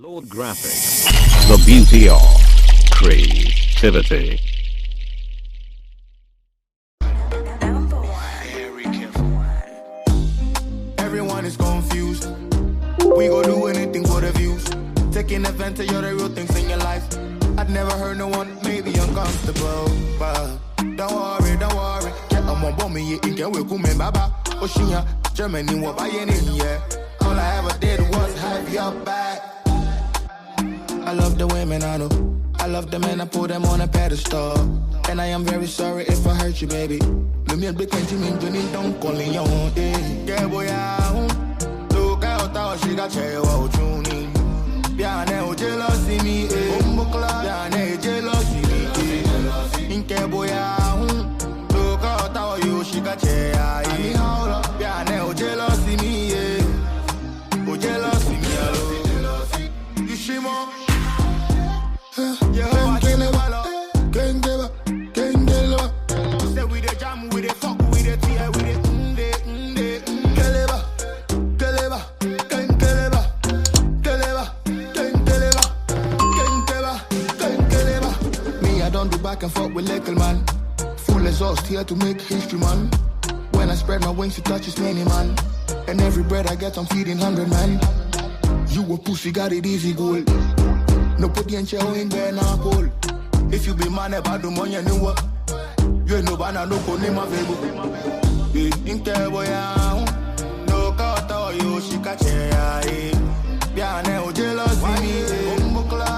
Lord Graphics, the beauty of creativity. Everyone is confused. We go do anything for the views. Taking advantage of the real things in your life. I'd never heard no one maybe uncomfortable, but don't worry, don't worry. I'm on bomb me in can we come baba. Oceania, Germany, what by any year. All I ever did was have your back. I love the women I know. I love the men, I put them on a pedestal. And I am very sorry if I hurt you, baby. Let me be continuing to need don't call in your own day. Yeah, boy, look out, how she got you out tuning. Biane, jealousy me, Biane, jealousy me. Inke, boy, look out, how you she got you. Biane, jealousy me, oh, jealousy me, you see more. Yeah, can't give up. Say we the jam, we the fuck, we the tea, we the Me, I don't do back and forth with little man. Full exhaust here to make history, man. When I spread my wings, it touches many, man. And every bread I get, I'm feeding 100, man. You a pussy, got it easy, gold. No put the enche in there now, Paul. If you be man about the money, you know what? You ain't no banana, no go name my baby. Inte boy, no cut you, she catch ya. Biane, o jealousy me.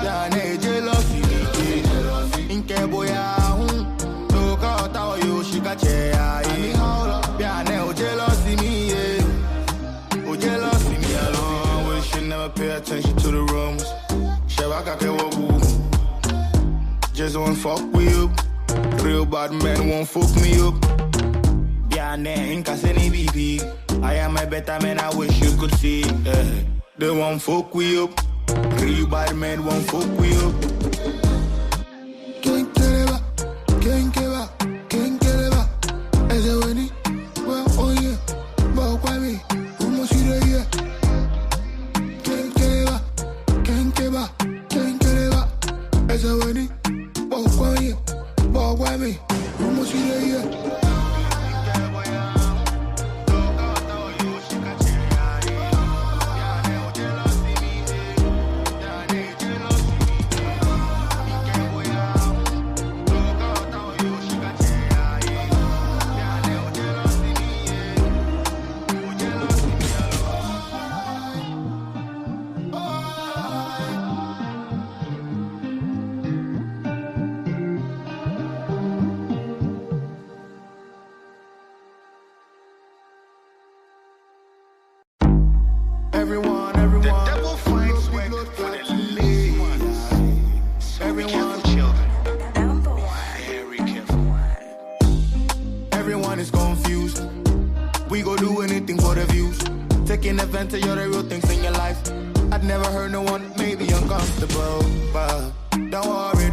Biane, jealousy me. Inte boy, no cut you, she catch ya. Biane, o jealousy me. O jealousy me alone. We should never pay attention to the rumors. Just won't fuck with you. Real bad men won't fuck me up. I am a better man, I wish you could see. They won't fuck with you. Real bad men won't fuck with you. Can't give up. As a winning, well, oh yeah. But why me? Who must you do here? Can't give up. As a winning, but why me? Who must you do here? Everyone. The devil finds work for the lazy ones. So be careful, children. Very careful. Everyone is confused. We go do anything for the views. Taking advantage of the real things in your life. I'd never heard no one maybe uncomfortable, but don't worry.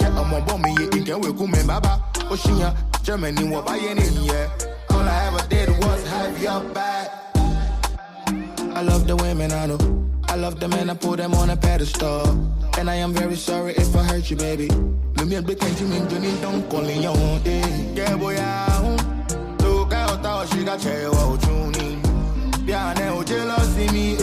I'm on bomb me in can we come baba. Oceania, Germany, what by any year. All I ever did was have your back. I love the women I know. I love the men, I put them on a pedestal. And I am very sorry if I hurt you, baby. Let me be continuing to need don't call in your own day. Yeah, boy, look out, how she got you out tuning. Biane, o jealousy me,